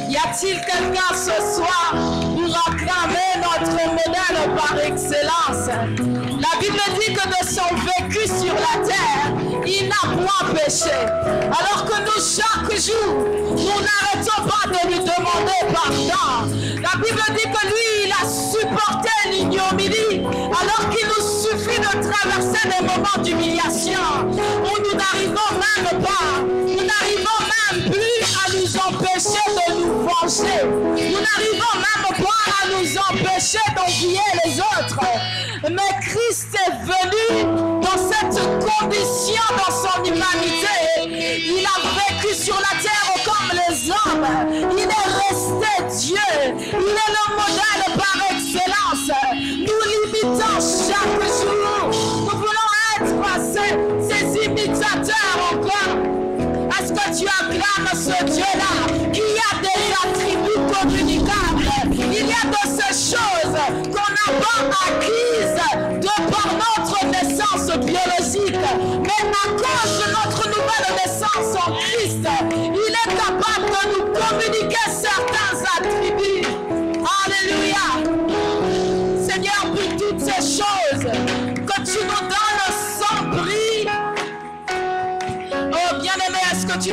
Y a-t-il quelqu'un ce soir pour acclamer notre modèle par excellence? La Bible dit que de son vécu sur la terre, il n'a point péché. Alors que nous, chaque jour, nous n'arrêtons pas de lui demander pardon. La Bible dit que lui, il a supporté l'ignominie, alors qu'il nous suffit de traverser des moments d'humiliation où nous n'arrivons même pas, nous n'arrivons même plus à nous empêcher de nous venger. Nous n'arrivons même pas à nous empêcher d'envier les autres. Mais Christ est venu dans cette condition, dans son humanité. Il a vécu sur la terre comme les hommes. Il est resté Dieu. Il est le modèle par excellence. Nous l'imitons chaque jour. Nous voulons être ces imitateurs encore. Est-ce que tu acclames ce Dieu-là qui a des attributs communicables? Il y a de ces choses qu'on n'a pas acquises de par notre naissance biologique. Mais à cause de notre nouvelle naissance en Christ, il est capable de nous communiquer certains attributs. Alléluia. Seigneur, pour toutes ces choses que tu nous donnes sans prix. Oh bien-aimé, est-ce que tu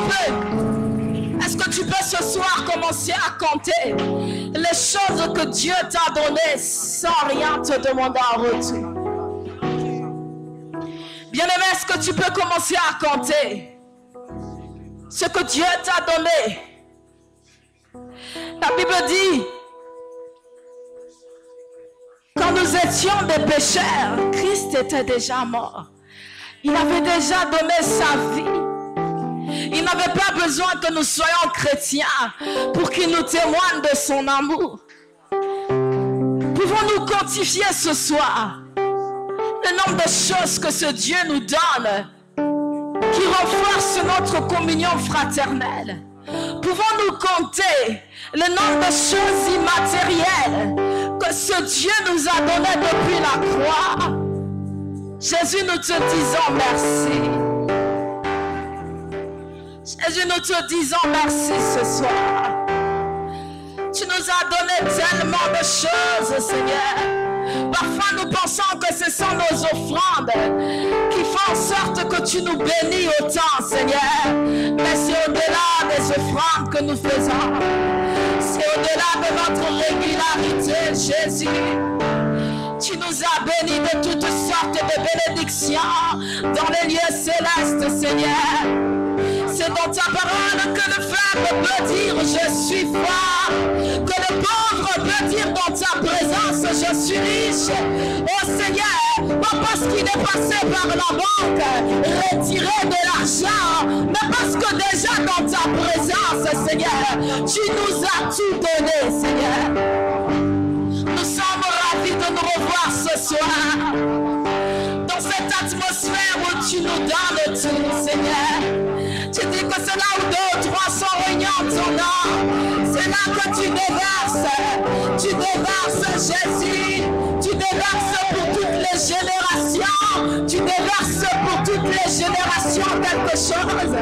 peux ce soir commencer à compter les choses que Dieu t'a données sans rien te demander en retour? Bien-aimé, est-ce que tu peux commencer à compter ce que Dieu t'a donné? La Bible dit, quand nous étions des pécheurs, Christ était déjà mort. Il avait déjà donné sa vie. Il n'avait pas besoin que nous soyons chrétiens pour qu'il nous témoigne de son amour. Pouvons-nous quantifier ce soir le nombre de choses que ce Dieu nous donne qui renforcent notre communion fraternelle? Pouvons-nous compter le nombre de choses immatérielles que ce Dieu nous a données depuis la croix? Jésus, nous te disons merci. Jésus, nous te disons merci ce soir. Tu nous as donné tellement de choses, Seigneur. Parfois, nous pensons que ce sont nos offrandes qui font en sorte que tu nous bénis autant, Seigneur. Mais c'est au-delà des offrandes que nous faisons. C'est au-delà de notre régularité, Jésus. Tu nous as bénis de toutes sortes de bénédictions dans les lieux célestes, Seigneur. C'est dans ta parole que le faible peut dire je suis fort, que le pauvre peut dire dans ta présence je suis riche. Oh Seigneur, pas parce qu'il est passé par la banque, retirer de l'argent, mais parce que déjà dans ta présence, Seigneur, tu nous as tout donné, Seigneur. Nous sommes ravis de nous revoir ce soir, dans cette atmosphère où tu nous donnes tout, Seigneur. Tu dis que c'est là où 2 ou 3 sont réunis en ton nom. C'est là que tu déverses Jésus. Tu déverses pour toutes les générations. Tu déverses pour toutes les générations quelque chose.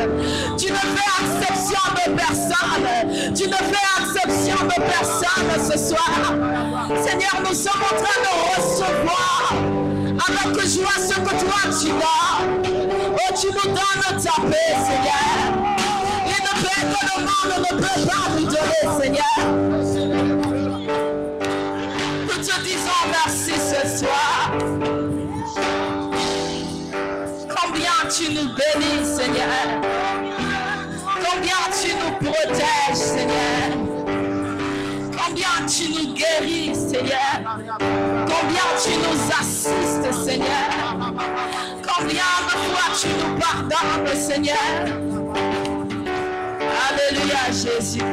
Tu ne fais exception de personne. Tu ne fais exception de personne ce soir. Seigneur, nous sommes en train de recevoir avec joie ce que toi tu donnes. Oh, tu nous donnes ta paix, Seigneur. Une paix que le monde ne peut pas nous donner, Seigneur. Nous te disons merci ce soir. Combien tu nous bénis, Seigneur. Combien tu nous protèges, Seigneur. Combien tu nous guéris, Seigneur. Combien tu nous assistes, Seigneur. Combien de fois tu nous pardonnes, Seigneur. Alléluia, Jésus.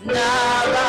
Now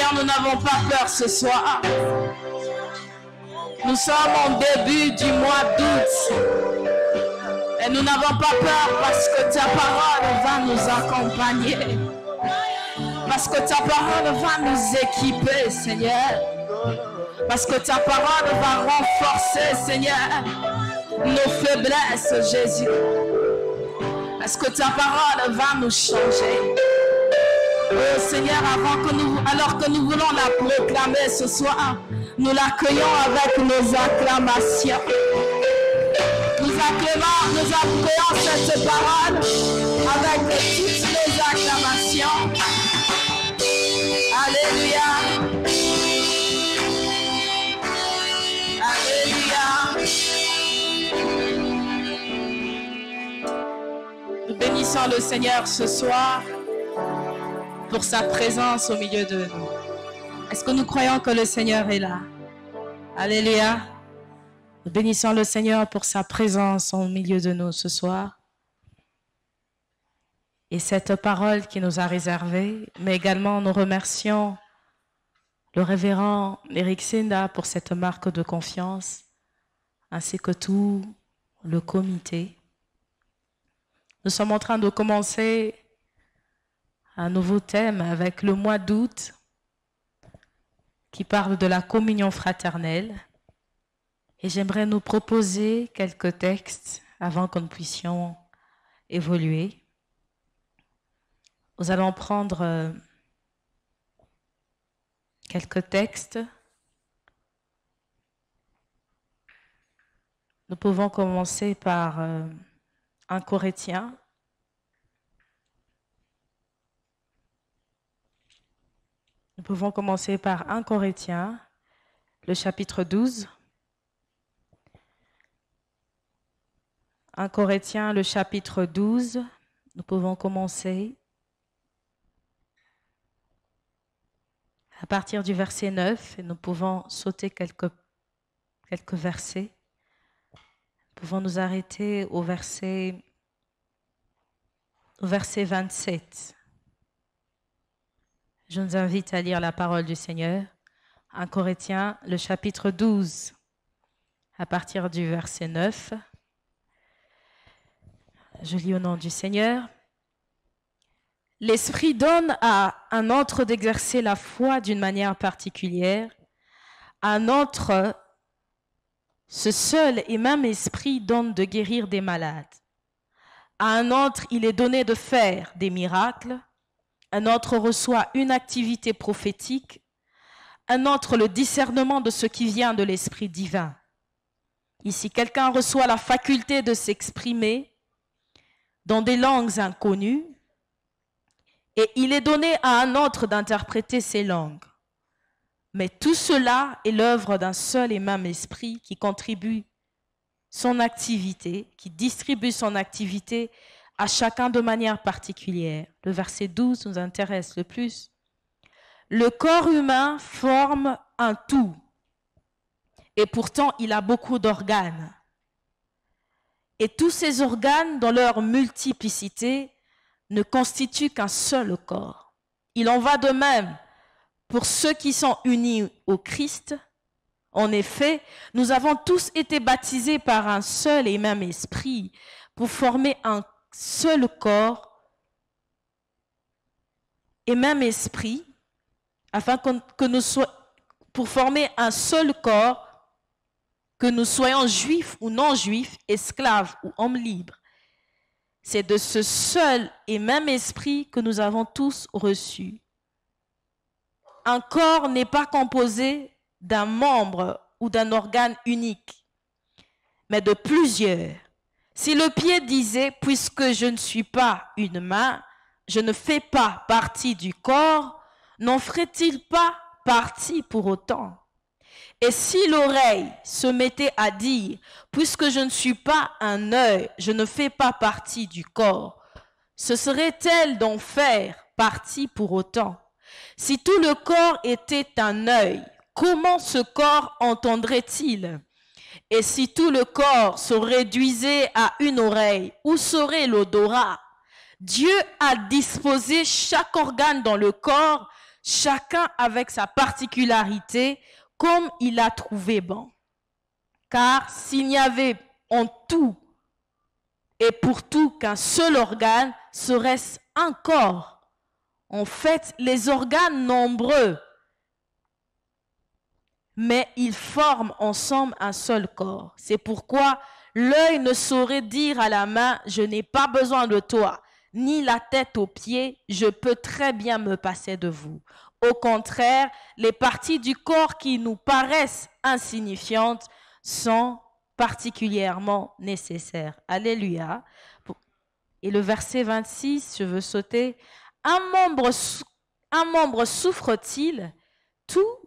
Seigneur, nous n'avons pas peur ce soir. Nous sommes en début du mois d'août. Et nous n'avons pas peur parce que ta parole va nous accompagner. Parce que ta parole va nous équiper, Seigneur. Parce que ta parole va renforcer, Seigneur, nos faiblesses, Jésus. Parce que ta parole va nous changer. Oh Seigneur, alors que nous voulons la proclamer ce soir, nous l'accueillons avec nos acclamations. Nous accueillons cette parole avec toutes nos acclamations. Alléluia. Alléluia. Nous bénissons le Seigneur ce soir pour sa présence au milieu de nous. Est-ce que nous croyons que le Seigneur est là? Alléluia. Nous bénissons le Seigneur pour sa présence au milieu de nous ce soir. Et cette parole qui nous a réservée, mais également nous remercions le révérend Eric Sinda pour cette marque de confiance, ainsi que tout le comité. Nous sommes en train de commencer un nouveau thème avec le mois d'août qui parle de la communion fraternelle. Et j'aimerais nous proposer quelques textes avant que nous puissions évoluer. Nous allons prendre quelques textes. Nous pouvons commencer par 1 Corinthiens. Nous pouvons commencer par 1 Corinthiens, le chapitre 12. 1 Corinthiens, le chapitre 12. Nous pouvons commencer à partir du verset 9 et nous pouvons sauter quelques versets. Nous pouvons nous arrêter au verset 27. Je nous invite à lire la parole du Seigneur. 1 Corinthiens, le chapitre 12, à partir du verset 9. Je lis au nom du Seigneur. L'Esprit donne à un autre d'exercer la foi d'une manière particulière. À un autre, ce seul et même Esprit donne de guérir des malades. À un autre, il est donné de faire des miracles. Un autre reçoit une activité prophétique. Un autre, le discernement de ce qui vient de l'Esprit divin. Ici, quelqu'un reçoit la faculté de s'exprimer dans des langues inconnues, et il est donné à un autre d'interpréter ces langues. Mais tout cela est l'œuvre d'un seul et même esprit qui contribue son activité, qui distribue son activité à chacun de manière particulière. Le verset 12 nous intéresse le plus. Le corps humain forme un tout, et pourtant il a beaucoup d'organes. Et tous ces organes, dans leur multiplicité, ne constituent qu'un seul corps. Il en va de même pour ceux qui sont unis au Christ. En effet, nous avons tous été baptisés par un seul et même esprit pour former un seul corps et même esprit, afin que nous soyons, pour former un seul corps, que nous soyons juifs ou non juifs, esclaves ou hommes libres. C'est de ce seul et même esprit que nous avons tous reçu. Un corps n'est pas composé d'un membre ou d'un organe unique, mais de plusieurs. Si le pied disait, puisque je ne suis pas une main, je ne fais pas partie du corps, n'en ferait-il pas partie pour autant? Et si l'oreille se mettait à dire, puisque je ne suis pas un œil, je ne fais pas partie du corps, ce serait-elle d'en faire partie pour autant? Si tout le corps était un œil, comment ce corps entendrait-il? Et si tout le corps se réduisait à une oreille, où serait l'odorat? Dieu a disposé chaque organe dans le corps chacun avec sa particularité, comme il a trouvé bon. Car s'il n'y avait en tout et pour tout qu'un seul organe, serait-ce un corps. En fait, les organes nombreux, mais ils forment ensemble un seul corps. C'est pourquoi l'œil ne saurait dire à la main, je n'ai pas besoin de toi, ni la tête aux pieds, je peux très bien me passer de vous. Au contraire, les parties du corps qui nous paraissent insignifiantes sont particulièrement nécessaires. Alléluia. Et le verset 26, je veux sauter. Un membre souffre-t-il? Tous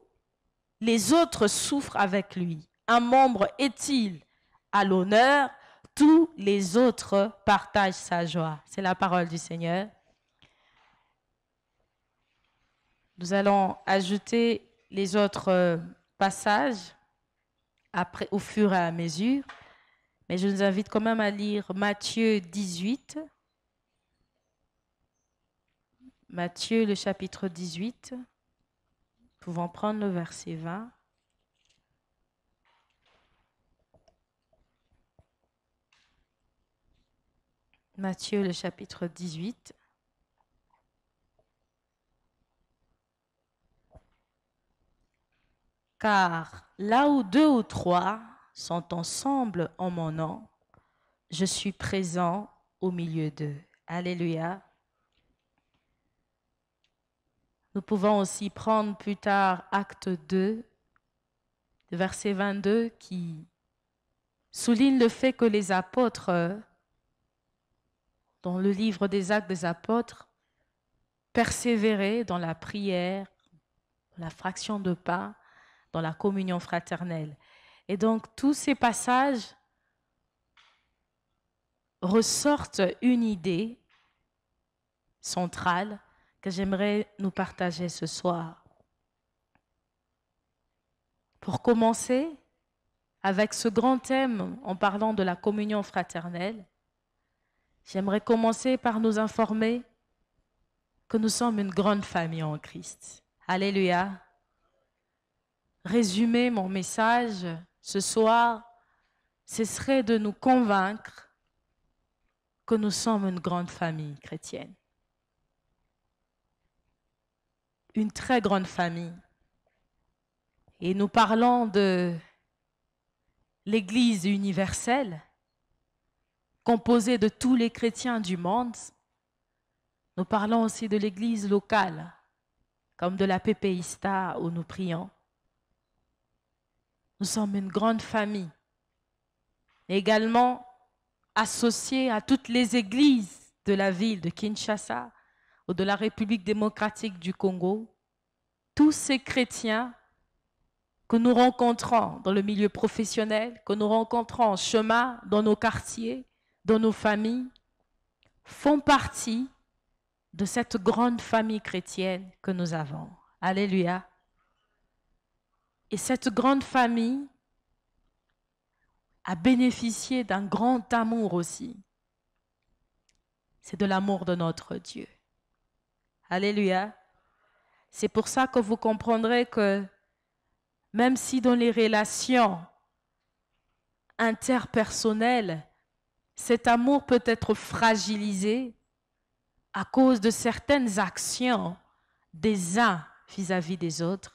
les autres souffrent avec lui. Un membre est-il à l'honneur? Tous les autres partagent sa joie. C'est la parole du Seigneur. Nous allons ajouter les autres passages après, au fur et à mesure. Mais je vous invite quand même à lire Matthieu 18. Matthieu, le chapitre 18. Nous pouvons prendre le verset 20. Matthieu, le chapitre 18. Car là où 2 ou 3 sont ensemble en mon nom, je suis présent au milieu d'eux. Alléluia. Nous pouvons aussi prendre plus tard Acte 2, verset 22, qui souligne le fait que les apôtres, dans le livre des Actes des apôtres, persévéraient dans la prière, dans la fraction de pain, dans la communion fraternelle. Et donc, tous ces passages ressortent une idée centrale que j'aimerais nous partager ce soir. Pour commencer, avec ce grand thème, en parlant de la communion fraternelle, j'aimerais commencer par nous informer que nous sommes une grande famille en Christ. Alléluia. Résumer mon message ce soir, ce serait de nous convaincre que nous sommes une grande famille chrétienne. Une très grande famille. Et nous parlons de l'Église universelle, composée de tous les chrétiens du monde. Nous parlons aussi de l'Église locale, comme de la PPISTA où nous prions. Nous sommes une grande famille, également associée à toutes les églises de la ville de Kinshasa ou de la République démocratique du Congo. Tous ces chrétiens que nous rencontrons dans le milieu professionnel, que nous rencontrons en chemin, dans nos quartiers, dans nos familles, font partie de cette grande famille chrétienne que nous avons. Alléluia. Et cette grande famille a bénéficié d'un grand amour aussi. C'est de l'amour de notre Dieu. Alléluia. C'est pour ça que vous comprendrez que même si dans les relations interpersonnelles, cet amour peut être fragilisé à cause de certaines actions des uns vis-à-vis des autres,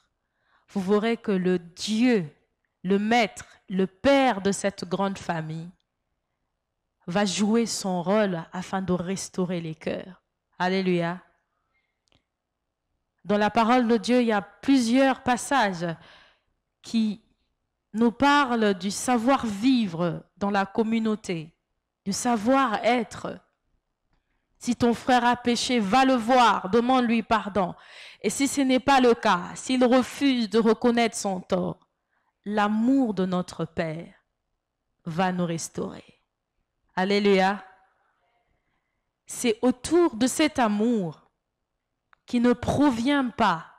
vous verrez que le Dieu, le Maître, le Père de cette grande famille va jouer son rôle afin de restaurer les cœurs. Alléluia. Dans la parole de Dieu, il y a plusieurs passages qui nous parlent du savoir-vivre dans la communauté, du savoir-être. Si ton frère a péché, va le voir, demande-lui pardon. Et si ce n'est pas le cas, s'il refuse de reconnaître son tort, l'amour de notre Père va nous restaurer. Alléluia. C'est autour de cet amour qui ne provient pas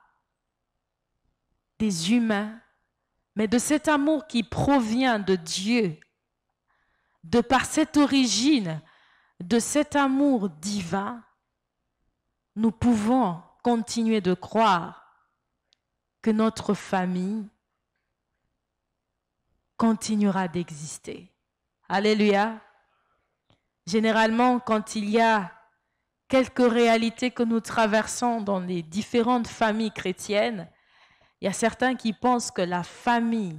des humains, mais de cet amour qui provient de Dieu, de par cette origine, de cet amour divin, nous pouvons continuer de croire que notre famille continuera d'exister. Alléluia. Généralement, quand il y a quelques réalités que nous traversons dans les différentes familles chrétiennes, il y a certains qui pensent que la famille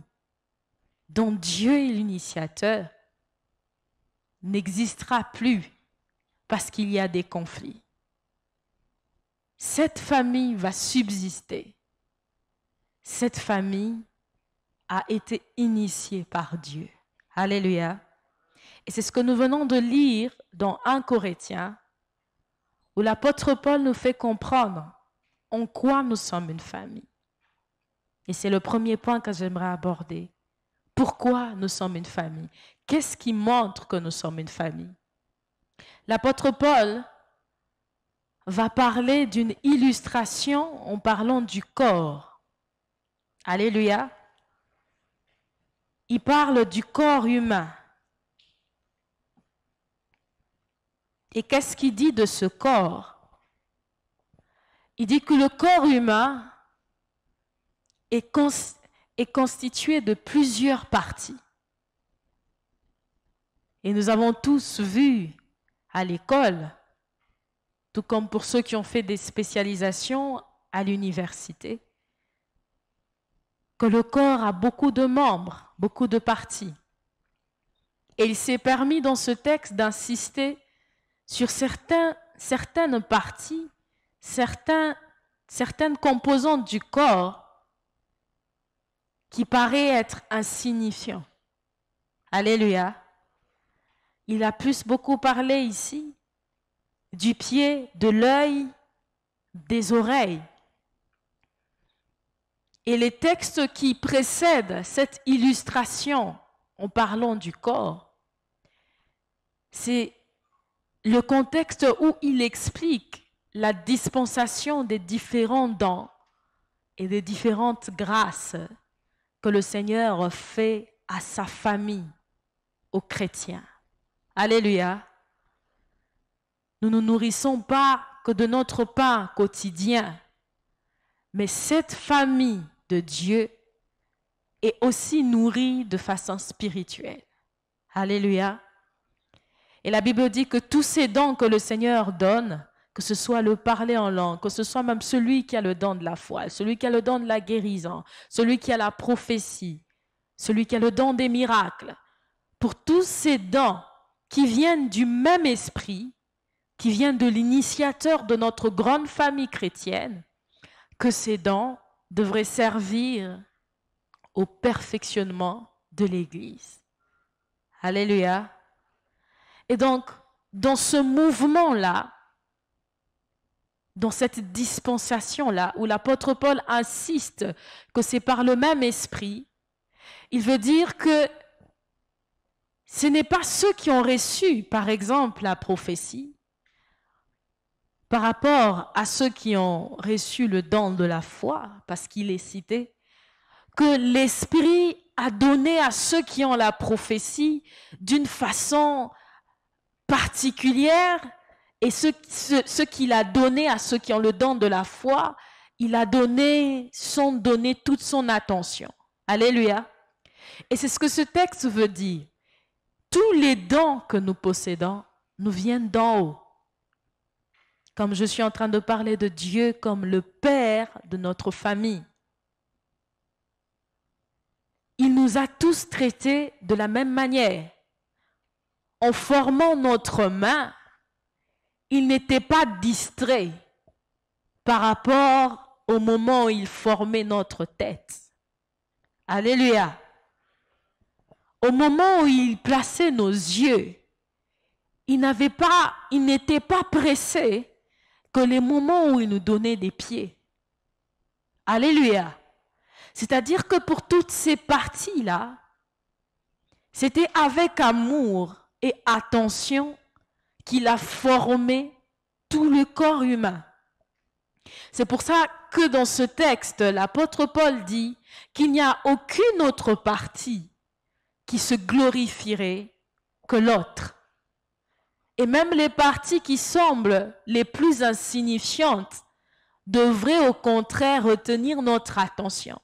dont Dieu est l'initiateur n'existera plus parce qu'il y a des conflits. Cette famille va subsister. Cette famille a été initiée par Dieu. Alléluia. Et c'est ce que nous venons de lire dans 1 Corinthiens, où l'apôtre Paul nous fait comprendre en quoi nous sommes une famille. Et c'est le premier point que j'aimerais aborder. Pourquoi nous sommes une famille? Qu'est-ce qui montre que nous sommes une famille? L'apôtre Paul va parler d'une illustration en parlant du corps. Alléluia. Il parle du corps humain. Et qu'est-ce qu'il dit de ce corps? Il dit que le corps humain est constitué de plusieurs parties. Et nous avons tous vu à l'école, tout comme pour ceux qui ont fait des spécialisations à l'université, que le corps a beaucoup de membres, beaucoup de parties. Et il s'est permis dans ce texte d'insister sur certaines parties, certaines composantes du corps qui paraissent être insignifiants. Alléluia. Il a beaucoup parlé ici du pied, de l'œil, des oreilles. Et les textes qui précèdent cette illustration en parlant du corps, c'est le contexte où il explique la dispensation des différents dons et des différentes grâces que le Seigneur fait à sa famille, aux chrétiens. Alléluia. Nous ne nous nourrissons pas que de notre pain quotidien, mais cette famille de Dieu est aussi nourrie de façon spirituelle. Alléluia. Et la Bible dit que tous ces dons que le Seigneur donne, que ce soit le parler en langue, que ce soit même celui qui a le don de la foi, celui qui a le don de la guérison, celui qui a la prophétie, celui qui a le don des miracles, pour tous ces dons qui viennent du même esprit, qui viennent de l'initiateur de notre grande famille chrétienne, que ces dons devraient servir au perfectionnement de l'Église. Alléluia. Et donc, dans ce mouvement-là, dans cette dispensation-là, où l'apôtre Paul insiste que c'est par le même esprit, il veut dire que ce n'est pas ceux qui ont reçu, par exemple, la prophétie, par rapport à ceux qui ont reçu le don de la foi, parce qu'il est cité, que l'Esprit a donné à ceux qui ont la prophétie d'une façon particulière, et ce qu'il a donné à ceux qui ont le don de la foi, il a donné toute son attention. Alléluia. Et c'est ce que ce texte veut dire. Tous les dons que nous possédons nous viennent d'en haut. Comme je suis en train de parler de Dieu comme le Père de notre famille. Il nous a tous traités de la même manière. En formant notre main, il n'était pas distrait par rapport au moment où il formait notre tête. Alléluia. Au moment où il plaçait nos yeux, il n'était pas pressé que les moments où il nous donnait des pieds. Alléluia. C'est-à-dire que pour toutes ces parties-là, c'était avec amour et attention qu'il a formé tout le corps humain. C'est pour ça que dans ce texte, l'apôtre Paul dit qu'il n'y a aucune autre partie qui se glorifierait que l'autre. Et même les parties qui semblent les plus insignifiantes devraient au contraire retenir notre attention.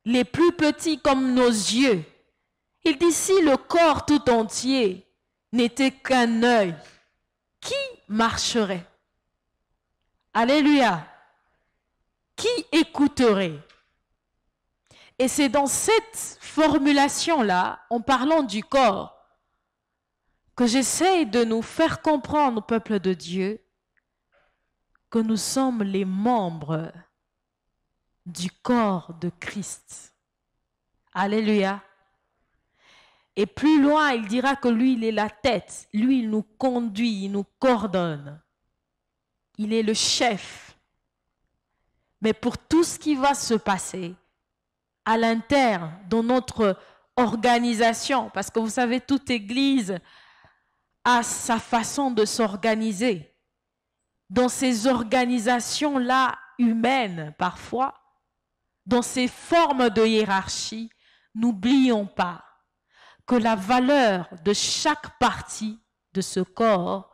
Les plus petits comme nos yeux. Il dit si le corps tout entier n'était qu'un œil, qui marcherait? Alléluia. Qui écouterait? Et c'est dans cette formulation-là, en parlant du corps, que j'essaye de nous faire comprendre, peuple de Dieu, que nous sommes les membres du corps de Christ. Alléluia. Et plus loin, il dira que lui, il est la tête. Lui, il nous conduit, il nous coordonne. Il est le chef. Mais pour tout ce qui va se passer à l'interne, dans notre organisation, parce que vous savez, toute église a sa façon de s'organiser. Dans ces organisations-là humaines, parfois, dans ces formes de hiérarchie, n'oublions pas que la valeur de chaque partie de ce corps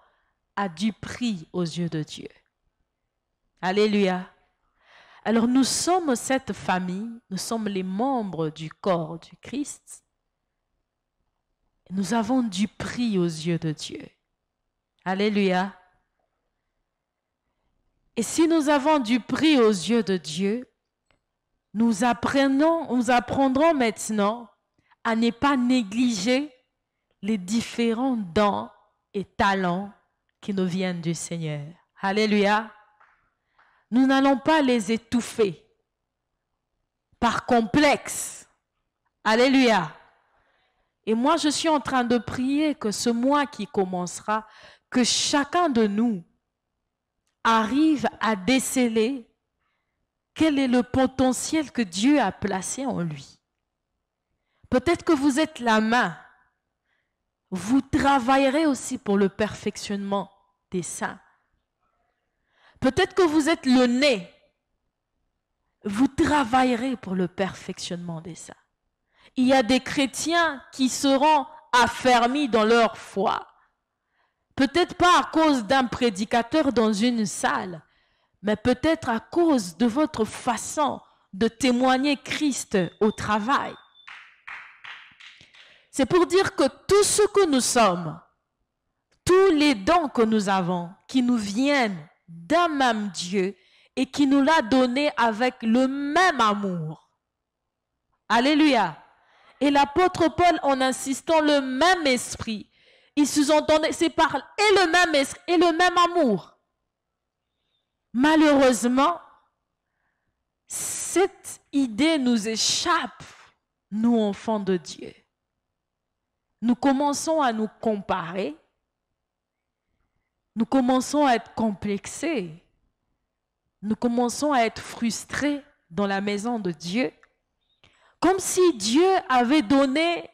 a du prix aux yeux de Dieu. Alléluia. Alors nous sommes cette famille, nous sommes les membres du corps du Christ. Nous avons du prix aux yeux de Dieu. Alléluia. Et si nous avons du prix aux yeux de Dieu, nous apprendrons maintenant à ne pas négliger les différents dons et talents qui nous viennent du Seigneur. Alléluia. Nous n'allons pas les étouffer par complexe. Alléluia. Et moi, je suis en train de prier que ce mois qui commencera, que chacun de nous arrive à déceler quel est le potentiel que Dieu a placé en lui. Peut-être que vous êtes la main. Vous travaillerez aussi pour le perfectionnement des saints. Peut-être que vous êtes le nez. Vous travaillerez pour le perfectionnement des saints. Il y a des chrétiens qui seront affermis dans leur foi. Peut-être pas à cause d'un prédicateur dans une salle, mais peut-être à cause de votre façon de témoigner Christ au travail. C'est pour dire que tout ce que nous sommes, tous les dons que nous avons, qui nous viennent d'un même Dieu et qui nous l'a donné avec le même amour. Alléluia. Et l'apôtre Paul, en insistant, le même esprit, il sous-entendait, c'est par et le même esprit et le même amour. Malheureusement, cette idée nous échappe, nous enfants de Dieu. Nous commençons à nous comparer, nous commençons à être complexés, nous commençons à être frustrés dans la maison de Dieu, comme si Dieu avait donné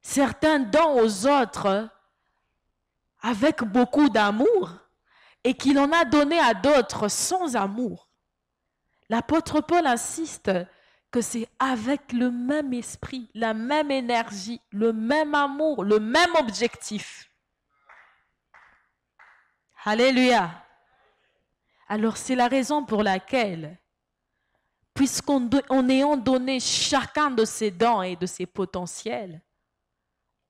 certains dons aux autres avec beaucoup d'amour et qu'il en a donné à d'autres sans amour. L'apôtre Paul insiste que c'est avec le même esprit, la même énergie, le même amour, le même objectif. Alléluia. Alors c'est la raison pour laquelle, puisqu'en ayant donné chacun de ses dons et de ses potentiels,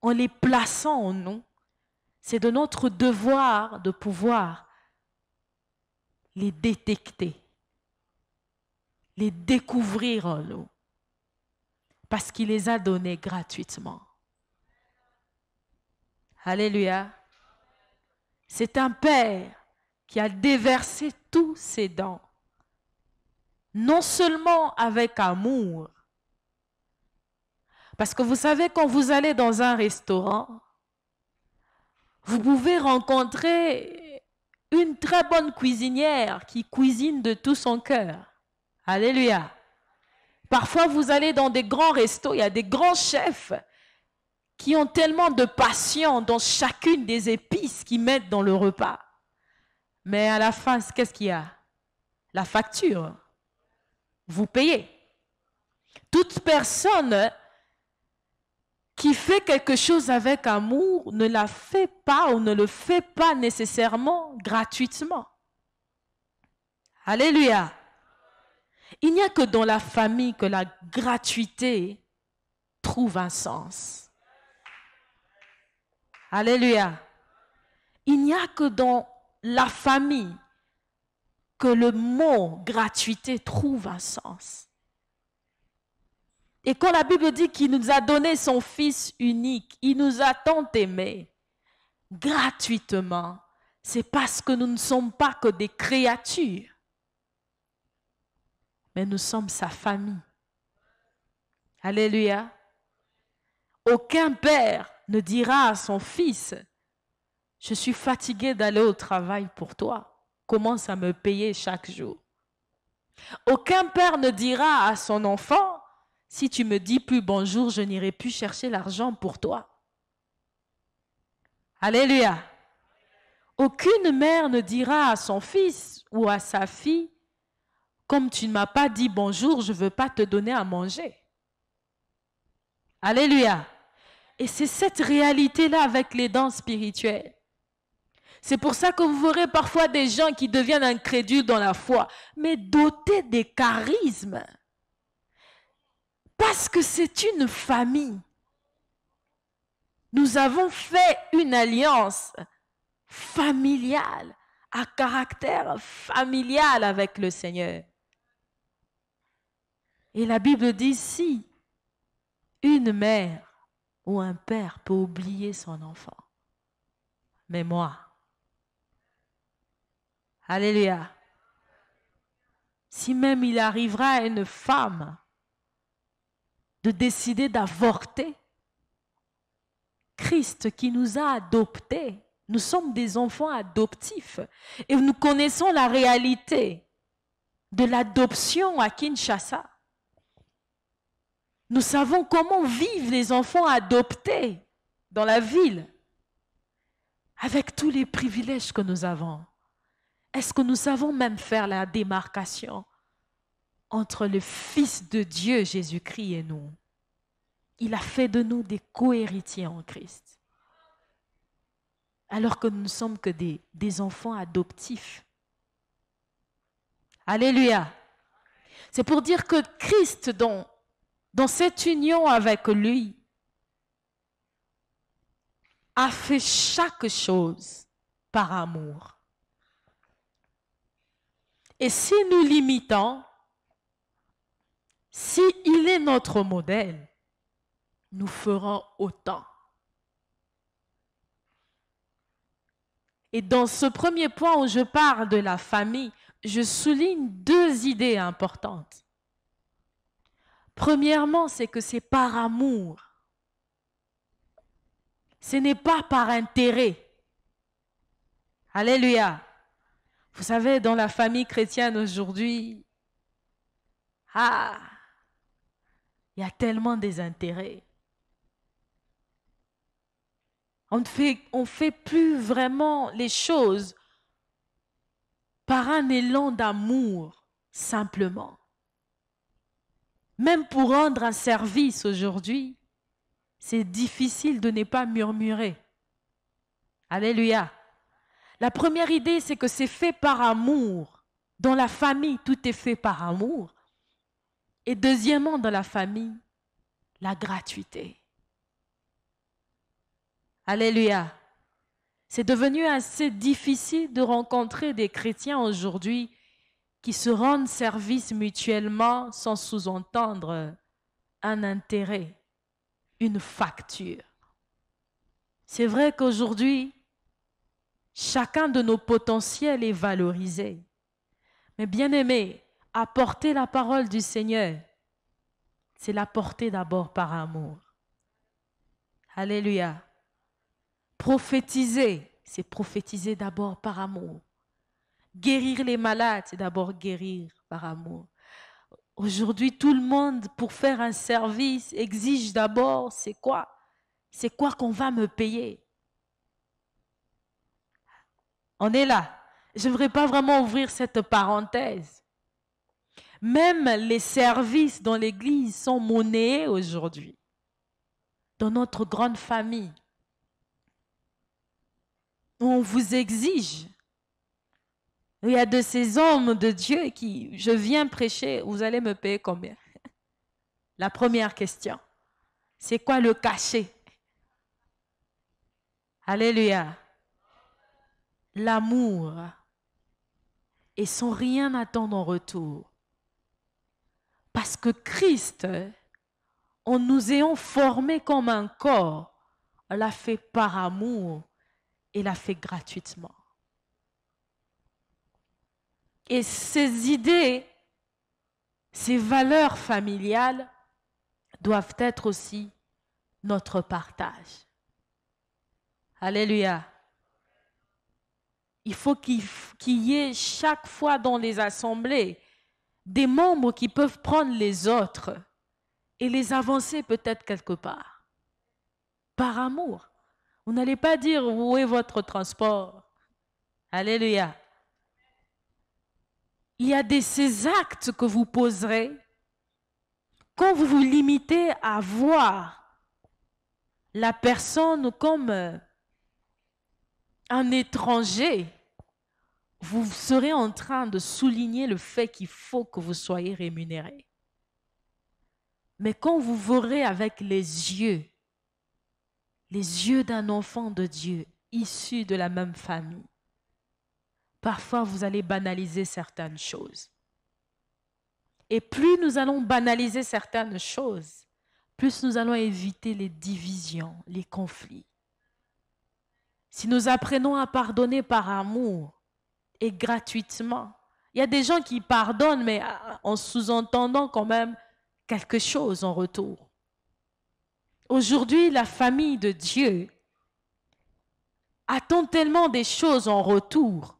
en les plaçant en nous, c'est de notre devoir de pouvoir les détecter, les découvrir en nous, parce qu'il les a donnés gratuitement. Alléluia. C'est un Père qui a déversé tous ses dons, non seulement avec amour, parce que vous savez, quand vous allez dans un restaurant, vous pouvez rencontrer une très bonne cuisinière qui cuisine de tout son cœur. Alléluia. Parfois, vous allez dans des grands restos, il y a des grands chefs qui ont tellement de passion dans chacune des épices qu'ils mettent dans le repas. Mais à la fin, qu'est-ce qu'il y a? La facture. Vous payez. Toute personne qui fait quelque chose avec amour ne la fait pas ou ne le fait pas nécessairement gratuitement. Alléluia. Il n'y a que dans la famille que la gratuité trouve un sens. Alléluia. Il n'y a que dans la famille que le mot gratuité trouve un sens. Et quand la Bible dit qu'il nous a donné son Fils unique, il nous a tant aimés gratuitement, c'est parce que nous ne sommes pas que des créatures, mais nous sommes sa famille. Alléluia. Aucun père ne dira à son fils, « Je suis fatigué d'aller au travail pour toi. Commence à me payer chaque jour. » Aucun père ne dira à son enfant, « Si tu me dis plus bonjour, je n'irai plus chercher l'argent pour toi. » Alléluia. Aucune mère ne dira à son fils ou à sa fille, « Comme tu ne m'as pas dit bonjour, je ne veux pas te donner à manger. » Alléluia. Et c'est cette réalité-là avec les dons spirituels. C'est pour ça que vous verrez parfois des gens qui deviennent incrédules dans la foi, mais dotés des charismes. Parce que c'est une famille. Nous avons fait une alliance familiale, à caractère familial avec le Seigneur. Et la Bible dit, si une mère ou un père peut oublier son enfant, mais moi, alléluia, si même il arrivera à une femme de décider d'avorter, Christ qui nous a adoptés, nous sommes des enfants adoptifs et nous connaissons la réalité de l'adoption à Kinshasa. Nous savons comment vivent les enfants adoptés dans la ville avec tous les privilèges que nous avons. Est-ce que nous savons même faire la démarcation entre le Fils de Dieu, Jésus-Christ, et nous? Il a fait de nous des co-héritiers en Christ. Alors que nous ne sommes que des enfants adoptifs. Alléluia. C'est pour dire que Christ, dans cette union avec lui, a fait chaque chose par amour. Et si nous l'imitons, si il est notre modèle, nous ferons autant. Et dans ce premier point où je parle de la famille, je souligne deux idées importantes. Premièrement, c'est que c'est par amour. Ce n'est pas par intérêt. Alléluia. Vous savez, dans la famille chrétienne aujourd'hui, il y a tellement des intérêts. On fait plus vraiment les choses par un élan d'amour, simplement. Même pour rendre un service aujourd'hui, c'est difficile de ne pas murmurer. Alléluia. La première idée, c'est que c'est fait par amour. Dans la famille, tout est fait par amour. Et deuxièmement, dans la famille, la gratuité. Alléluia. C'est devenu assez difficile de rencontrer des chrétiens aujourd'hui qui se rendent service mutuellement sans sous-entendre un intérêt, une facture. C'est vrai qu'aujourd'hui, chacun de nos potentiels est valorisé. Mais bien aimé, apporter la parole du Seigneur, c'est la porter d'abord par amour. Alléluia. Prophétiser, c'est prophétiser d'abord par amour. Guérir les malades, c'est d'abord guérir par amour. Aujourd'hui, tout le monde, pour faire un service, exige d'abord, c'est quoi? C'est quoi qu'on va me payer? On est là. Je ne voudrais pas vraiment ouvrir cette parenthèse. Même les services dans l'Église sont monnayés aujourd'hui. Dans notre grande famille, on vous exige Il y a de ces hommes de Dieu qui, je viens prêcher, vous allez me payer combien? La première question, c'est quoi le cachet? Alléluia. L'amour. Et sans rien attendre en retour. Parce que Christ, en nous ayant formés comme un corps, l'a fait par amour et l'a fait gratuitement. Et ces idées, ces valeurs familiales doivent être aussi notre partage. Alléluia. Il faut qu'il y ait chaque fois dans les assemblées des membres qui peuvent prendre les autres et les avancer peut-être quelque part. Par amour. Vous n'allez pas dire où est votre transport. Alléluia. Il y a ces actes que vous poserez quand vous vous limitez à voir la personne comme un étranger. Vous serez en train de souligner le fait qu'il faut que vous soyez rémunéré. Mais quand vous verrez avec les yeux d'un enfant de Dieu, issu de la même famille, parfois vous allez banaliser certaines choses. Et plus nous allons banaliser certaines choses, plus nous allons éviter les divisions, les conflits. Si nous apprenons à pardonner par amour, et gratuitement. Il y a des gens qui pardonnent, mais en sous-entendant quand même quelque chose en retour. Aujourd'hui, la famille de Dieu attend tellement des choses en retour.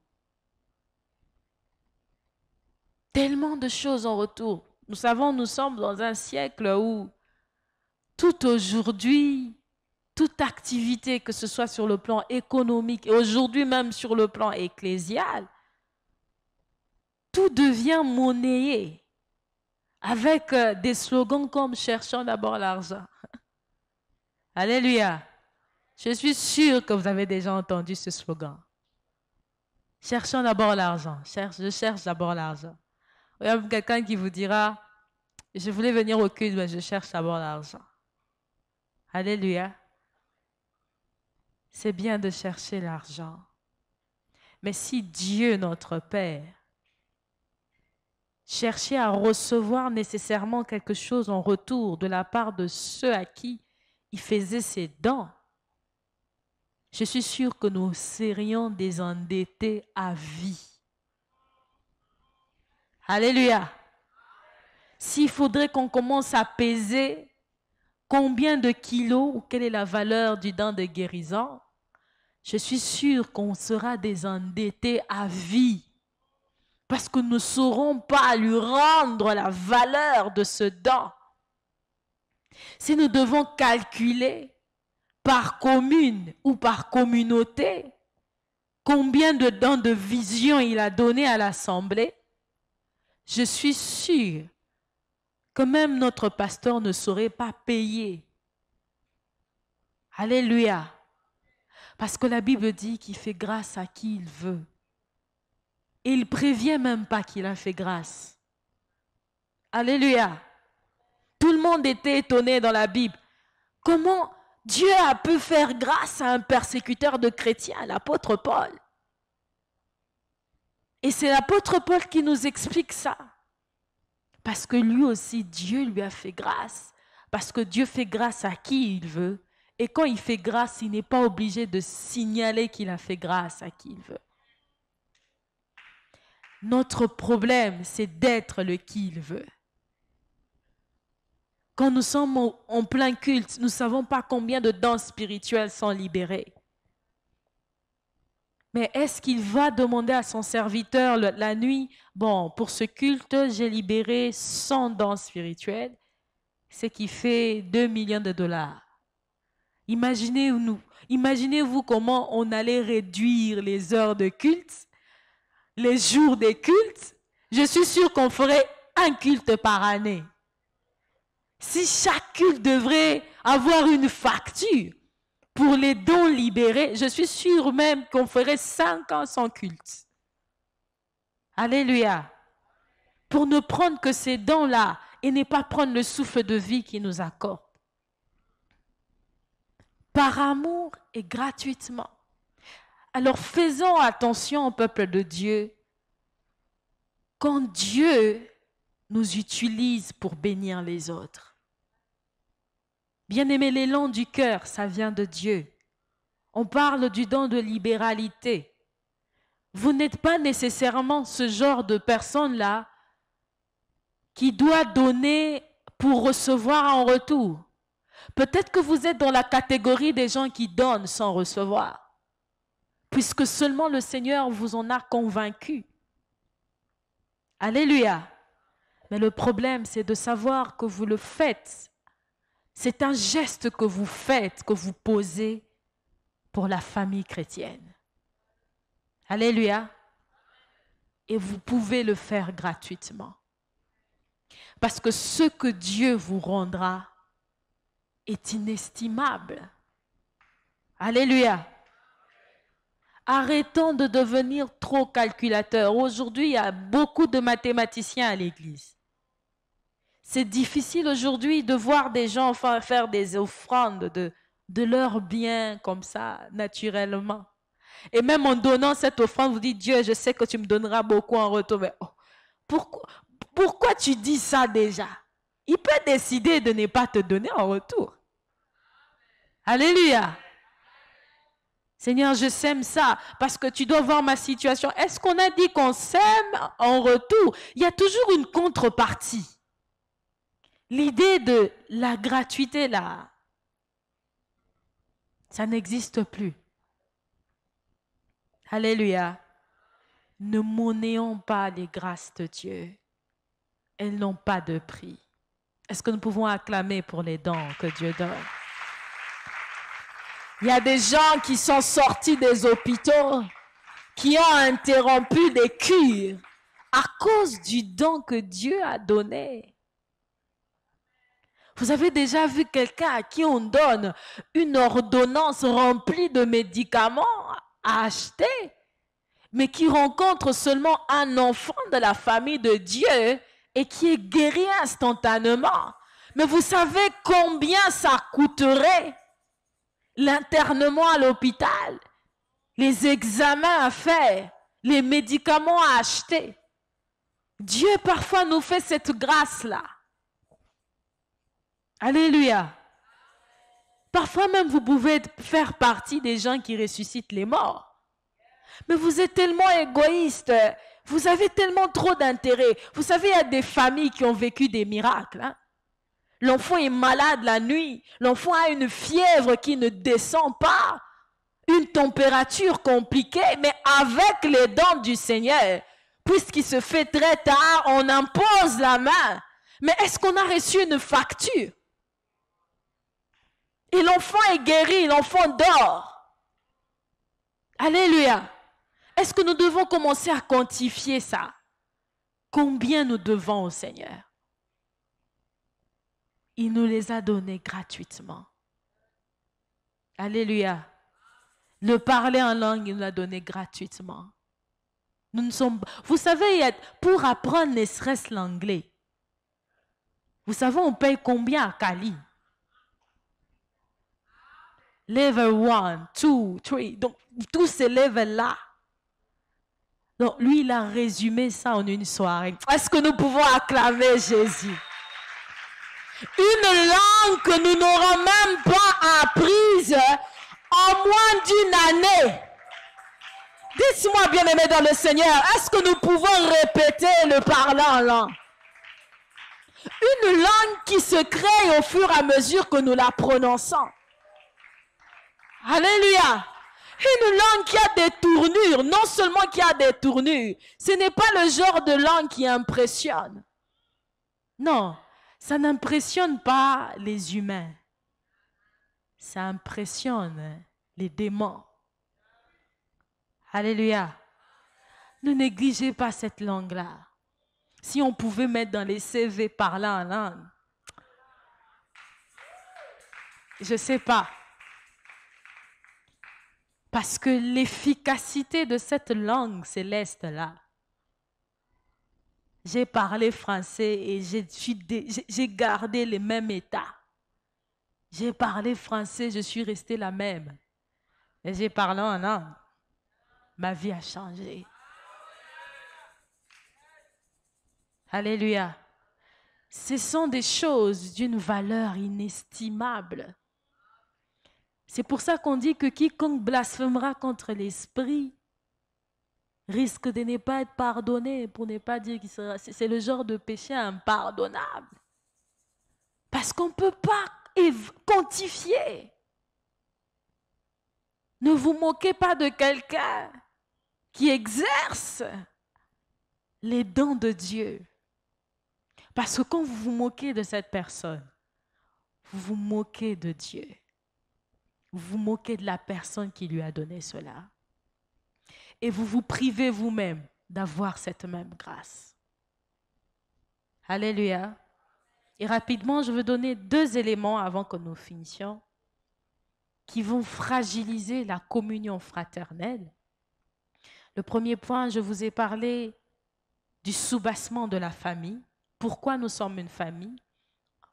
Tellement de choses en retour. Nous savons, nous sommes dans un siècle où tout aujourd'hui, toute activité, que ce soit sur le plan économique et aujourd'hui même sur le plan ecclésial, tout devient monnayé avec des slogans comme « cherchons d'abord l'argent ». Alléluia. Je suis sûre que vous avez déjà entendu ce slogan. Cherchons d'abord l'argent. Je cherche d'abord l'argent. Il y a quelqu'un qui vous dira « je voulais venir au culte, mais je cherche d'abord l'argent ». Alléluia. C'est bien de chercher l'argent. Mais si Dieu, notre Père, cherchait à recevoir nécessairement quelque chose en retour de la part de ceux à qui il faisait ses dons, je suis sûre que nous serions désendettés à vie. Alléluia. S'il faudrait qu'on commence à peser combien de kilos ou quelle est la valeur du don de guérison, je suis sûre qu'on sera désendetté à vie. Parce que nous ne saurons pas lui rendre la valeur de ce don. Si nous devons calculer par commune ou par communauté combien de dons de vision il a donné à l'assemblée, je suis sûre que même notre pasteur ne saurait pas payer. Alléluia. Parce que la Bible dit qu'il fait grâce à qui il veut. Et il ne prévient même pas qu'il a fait grâce. Alléluia. Tout le monde était étonné dans la Bible. Comment Dieu a pu faire grâce à un persécuteur de chrétiens, l'apôtre Paul? Et c'est l'apôtre Paul qui nous explique ça. Parce que lui aussi, Dieu lui a fait grâce. Parce que Dieu fait grâce à qui il veut. Et quand il fait grâce, il n'est pas obligé de signaler qu'il a fait grâce à qui il veut. Notre problème, c'est d'être le qui il veut. Quand nous sommes en plein culte, nous ne savons pas combien de dons spirituels sont libérés. Mais est-ce qu'il va demander à son serviteur la nuit, bon, pour ce culte, j'ai libéré 100 dons spirituels, ce qui fait 2 millions de dollars. Imaginez-vous comment on allait réduire les heures de culte, les jours des cultes. Je suis sûre qu'on ferait un culte par année. Si chaque culte devrait avoir une facture pour les dons libérés, je suis sûre même qu'on ferait 5 ans sans culte. Alléluia. Pour ne prendre que ces dons-là et ne pas prendre le souffle de vie qu'il nous accorde. Par amour et gratuitement. Alors faisons attention au peuple de Dieu. Quand Dieu nous utilise pour bénir les autres. Bien-aimé, l'élan du cœur, ça vient de Dieu. On parle du don de libéralité. Vous n'êtes pas nécessairement ce genre de personne-là qui doit donner pour recevoir en retour. Peut-être que vous êtes dans la catégorie des gens qui donnent sans recevoir, puisque seulement le Seigneur vous en a convaincu. Alléluia. Mais le problème, c'est de savoir que vous le faites. C'est un geste que vous faites, que vous posez pour la famille chrétienne. Alléluia. Et vous pouvez le faire gratuitement. Parce que ce que Dieu vous rendra est inestimable. Alléluia. Arrêtons de devenir trop calculateurs. Aujourd'hui, il y a beaucoup de mathématiciens à l'église. C'est difficile aujourd'hui de voir des gens faire des offrandes de leurs biens comme ça, naturellement. Et même en donnant cette offrande, vous dites, Dieu, je sais que tu me donneras beaucoup en retour. Mais pourquoi tu dis ça déjà? Il peut décider de ne pas te donner en retour. Alléluia. Seigneur, je sème ça parce que tu dois voir ma situation. Est-ce qu'on a dit qu'on sème en retour? Il y a toujours une contrepartie. L'idée de la gratuité, là, ça n'existe plus. Alléluia. Ne monnaient pas les grâces de Dieu. Elles n'ont pas de prix. Est-ce que nous pouvons acclamer pour les dons que Dieu donne? Il y a des gens qui sont sortis des hôpitaux, qui ont interrompu des cures à cause du don que Dieu a donné. Vous avez déjà vu quelqu'un à qui on donne une ordonnance remplie de médicaments à acheter, mais qui rencontre seulement un enfant de la famille de Dieu et qui est guéri instantanément. Mais vous savez combien ça coûterait l'internement à l'hôpital, les examens à faire, les médicaments à acheter. Dieu parfois nous fait cette grâce-là. Alléluia. Parfois même vous pouvez faire partie des gens qui ressuscitent les morts. Mais vous êtes tellement égoïste, vous avez tellement trop d'intérêt. Vous savez, il y a des familles qui ont vécu des miracles. Hein? L'enfant est malade la nuit, l'enfant a une fièvre qui ne descend pas, une température compliquée, mais avec les dons du Seigneur, puisqu'il se fait très tard, on impose la main. Mais est-ce qu'on a reçu une facture? Et l'enfant est guéri, l'enfant dort. Alléluia. Est-ce que nous devons commencer à quantifier ça? Combien nous devons au Seigneur? Il nous les a donnés gratuitement. Alléluia. Le parler en langue, il nous l'a donné gratuitement. Nous ne sommes... Vous savez, pour apprendre ne serait-ce l'anglais, vous savez, on paye combien à Cali? Level 1, 2, 3. Donc, tous ces levels-là. Donc, lui, il a résumé ça en une soirée. Est-ce que nous pouvons acclamer Jésus? Une langue que nous n'aurons même pas apprise en moins d'une année. Dites-moi, bien-aimés dans le Seigneur, est-ce que nous pouvons répéter le parlant en langue? Une langue qui se crée au fur et à mesure que nous la prononçons. Alléluia. Une langue qui a des tournures, non seulement qui a des tournures, ce n'est pas le genre de langue qui impressionne. Non, ça n'impressionne pas les humains. Ça impressionne les démons. Alléluia. Ne négligez pas cette langue-là. Si on pouvait mettre dans les CV parlant en langue, je ne sais pas. Parce que l'efficacité de cette langue céleste-là j'ai parlé français et j'ai gardé le même état. J'ai parlé français, je suis restée la même. Et j'ai parlé en langue. Ma vie a changé. Alléluia. Ce sont des choses d'une valeur inestimable. C'est pour ça qu'on dit que quiconque blasphémera contre l'Esprit risque de ne pas être pardonné, pour ne pas dire qu'il sera... C'est le genre de péché impardonnable. Parce qu'on ne peut pas quantifier. Ne vous moquez pas de quelqu'un qui exerce les dons de Dieu. Parce que quand vous vous moquez de cette personne, vous vous moquez de Dieu. Vous vous moquez de la personne qui lui a donné cela. Et vous vous privez vous-même d'avoir cette même grâce. Alléluia. Et rapidement, je veux donner 2 éléments avant que nous finissions qui vont fragiliser la communion fraternelle. Le premier point, je vous ai parlé du soubassement de la famille. Pourquoi nous sommes une famille?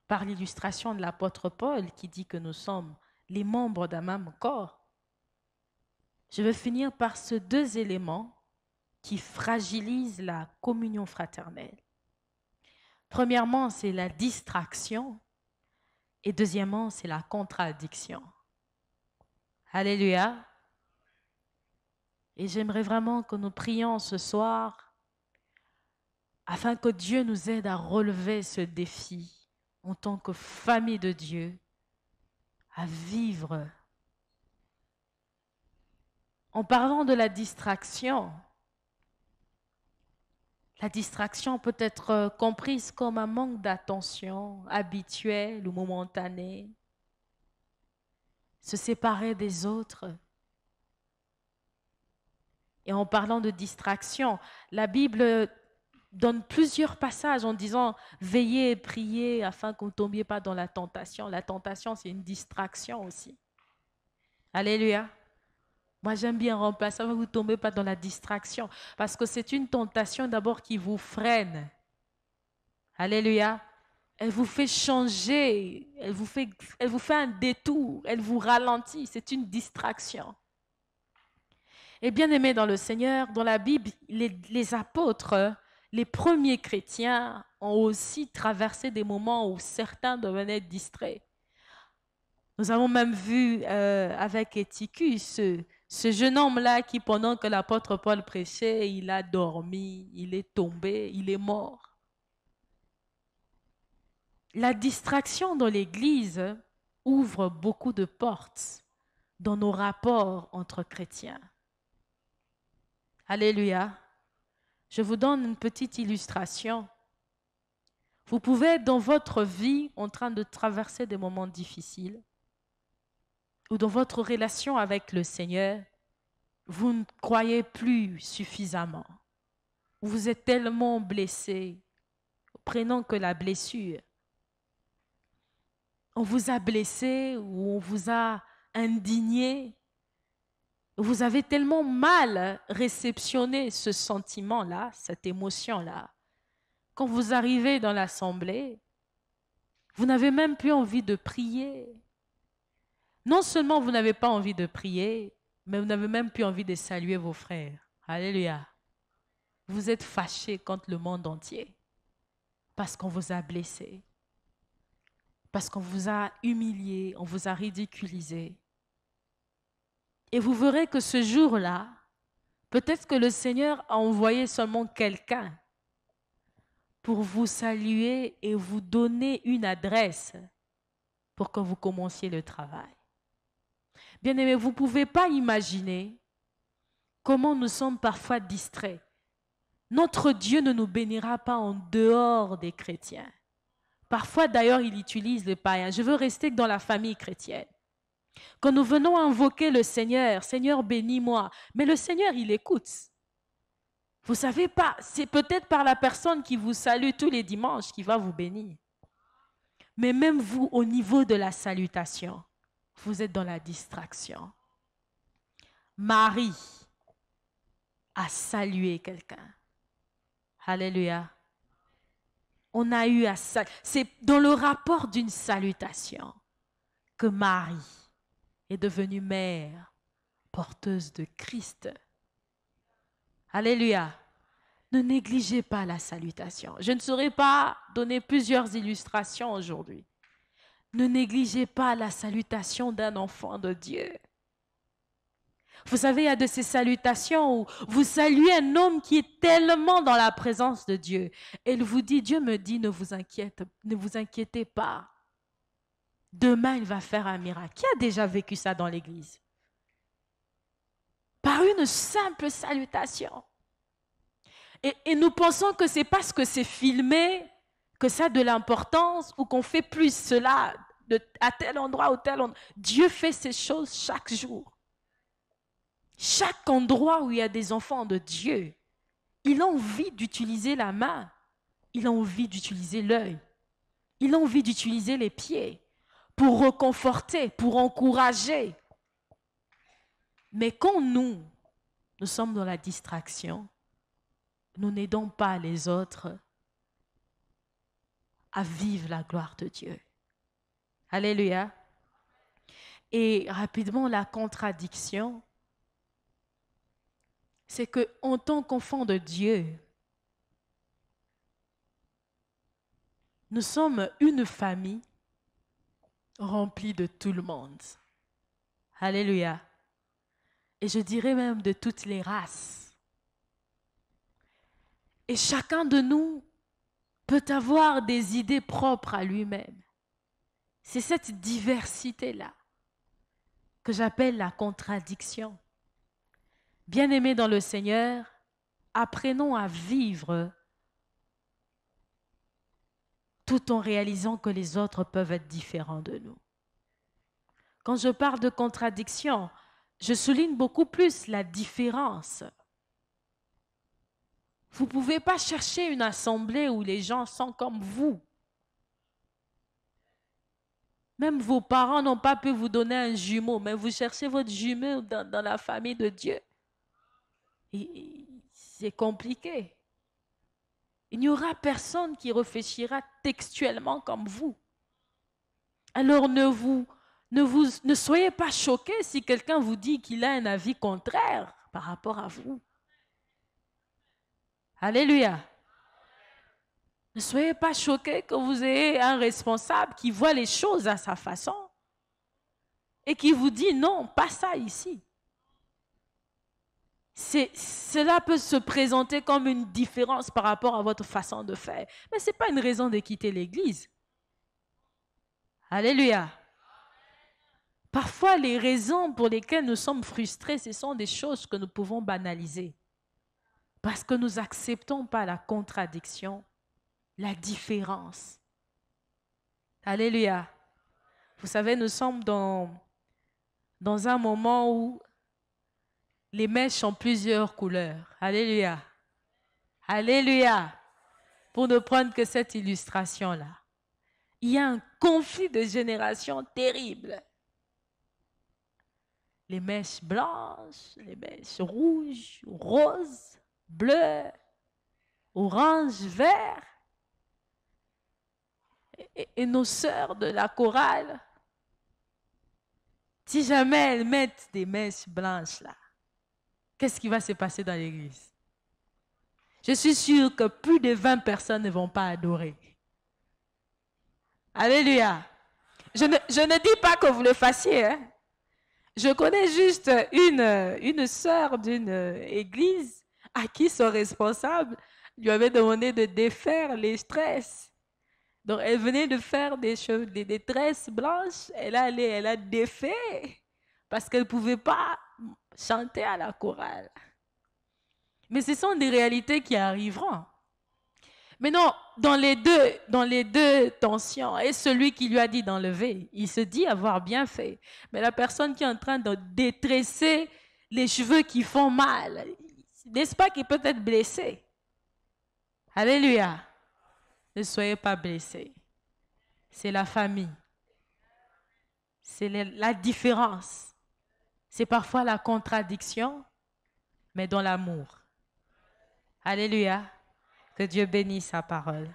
Par l'illustration de l'apôtre Paul qui dit que nous sommes les membres d'un même corps. Je vais finir par ces 2 éléments qui fragilisent la communion fraternelle. Premièrement, c'est la distraction et deuxièmement, c'est la contradiction. Alléluia. Et j'aimerais vraiment que nous prions ce soir afin que Dieu nous aide à relever ce défi en tant que famille de Dieu, à vivre. En parlant de la distraction peut être comprise comme un manque d'attention habituel ou momentané, se séparer des autres. Et en parlant de distraction, la Bible donne plusieurs passages en disant « Veillez et priez afin que vous ne tombiez pas dans la tentation ». La tentation, c'est une distraction aussi. Alléluia. Moi, j'aime bien remplacer, vous ne tombez pas dans la distraction. Parce que c'est une tentation d'abord qui vous freine. Alléluia. Elle vous fait changer. Elle vous fait un détour. Elle vous ralentit. C'est une distraction. Et bien aimé dans le Seigneur, dans la Bible, les apôtres, les premiers chrétiens ont aussi traversé des moments où certains devenaient distraits. Nous avons même vu avec Éticus, ce jeune homme-là qui, pendant que l'apôtre Paul prêchait, il a dormi, il est tombé, il est mort. La distraction dans l'Église ouvre beaucoup de portes dans nos rapports entre chrétiens. Alléluia. Je vous donne une petite illustration. Vous pouvez être dans votre vie en train de traverser des moments difficiles ou dans votre relation avec le Seigneur, vous ne croyez plus suffisamment. Vous êtes tellement blessé, prenons que la blessure. On vous a blessé ou on vous a indigné. Vous avez tellement mal réceptionné ce sentiment-là, cette émotion-là. Quand vous arrivez dans l'assemblée, vous n'avez même plus envie de prier. Non seulement vous n'avez pas envie de prier, mais vous n'avez même plus envie de saluer vos frères. Alléluia. Vous êtes fâchés contre le monde entier parce qu'on vous a blessé, parce qu'on vous a humilié, on vous a ridiculisé. Et vous verrez que ce jour-là, peut-être que le Seigneur a envoyé seulement quelqu'un pour vous saluer et vous donner une adresse pour que vous commenciez le travail. Bien-aimés, vous ne pouvez pas imaginer comment nous sommes parfois distraits. Notre Dieu ne nous bénira pas en dehors des chrétiens. Parfois, d'ailleurs, il utilise les païens. Je veux rester dans la famille chrétienne. Quand nous venons invoquer le Seigneur, Seigneur, bénis-moi. Mais le Seigneur, il écoute. Vous ne savez pas, c'est peut-être par la personne qui vous salue tous les dimanches qui va vous bénir. Mais même vous, au niveau de la salutation, vous êtes dans la distraction. Marie a salué quelqu'un. Alléluia. on a eu à ça. C'est dans le rapport d'une salutation que Marie est devenue mère, porteuse de Christ. Alléluia. Ne négligez pas la salutation. Je ne saurais pas donner plusieurs illustrations aujourd'hui. Ne négligez pas la salutation d'un enfant de Dieu. Vous savez, il y a de ces salutations où vous saluez un homme qui est tellement dans la présence de Dieu. Et il vous dit, Dieu me dit, ne vous inquiétez pas. Demain, il va faire un miracle. Qui a déjà vécu ça dans l'église? Par une simple salutation. Et nous pensons que c'est parce que c'est filmé que ça a de l'importance ou qu'on fait plus cela à tel endroit ou tel endroit. Dieu fait ces choses chaque jour. Chaque endroit où il y a des enfants de Dieu, il a envie d'utiliser la main, il a envie d'utiliser l'œil, il a envie d'utiliser les pieds pour réconforter, pour encourager. Mais quand nous sommes dans la distraction, nous n'aidons pas les autres à vivre la gloire de Dieu. Alléluia. Et rapidement, la contradiction, c'est qu'en tant qu'enfant de Dieu, nous sommes une famille remplie de tout le monde. Alléluia. Et je dirais même de toutes les races. Et chacun de nous peut avoir des idées propres à lui-même. C'est cette diversité-là que j'appelle la contradiction. Bien-aimés dans le Seigneur, apprenons à vivre tout en réalisant que les autres peuvent être différents de nous. Quand je parle de contradiction, je souligne beaucoup plus la différence. Vous ne pouvez pas chercher une assemblée où les gens sont comme vous. Même vos parents n'ont pas pu vous donner un jumeau, mais vous cherchez votre jumeau dans la famille de Dieu. C'est compliqué. Il n'y aura personne qui réfléchira textuellement comme vous. Alors ne soyez pas choqués si quelqu'un vous dit qu'il a un avis contraire par rapport à vous. Alléluia. Ne soyez pas choqués que vous ayez un responsable qui voit les choses à sa façon et qui vous dit non, pas ça ici. Cela peut se présenter comme une différence par rapport à votre façon de faire. Mais ce n'est pas une raison de quitter l'église. Alléluia. Parfois, les raisons pour lesquelles nous sommes frustrés, ce sont des choses que nous pouvons banaliser. Parce que nous n'acceptons pas la contradiction, la différence. Alléluia. Vous savez, nous sommes dans un moment où les mèches ont plusieurs couleurs. Alléluia. Alléluia. Pour ne prendre que cette illustration-là. Il y a un conflit de génération terrible. Les mèches blanches, les mèches rouges, roses, bleues, orange, vert. Et nos sœurs de la chorale, si jamais elles mettent des mèches blanches là, qu'est-ce qui va se passer dans l'église? Je suis sûre que plus de 20 personnes ne vont pas adorer. Alléluia. Je ne dis pas que vous le fassiez. Hein. Je connais juste une sœur d'une église à qui son responsable lui avait demandé de défaire les tresses. Donc, elle venait de faire des tresses blanches. Elle a défait parce qu'elle ne pouvait pas chanter à la chorale. Mais ce sont des réalités qui arriveront. Mais non, dans les deux tensions, et celui qui lui a dit d'enlever, il se dit avoir bien fait. Mais la personne qui est en train de détresser les cheveux qui font mal, n'est-ce pas qu'il peut être blessé? Alléluia. Ne soyez pas blessés. C'est la famille. C'est la différence. C'est parfois la contradiction, mais dans l'amour. Alléluia. Que Dieu bénisse sa parole.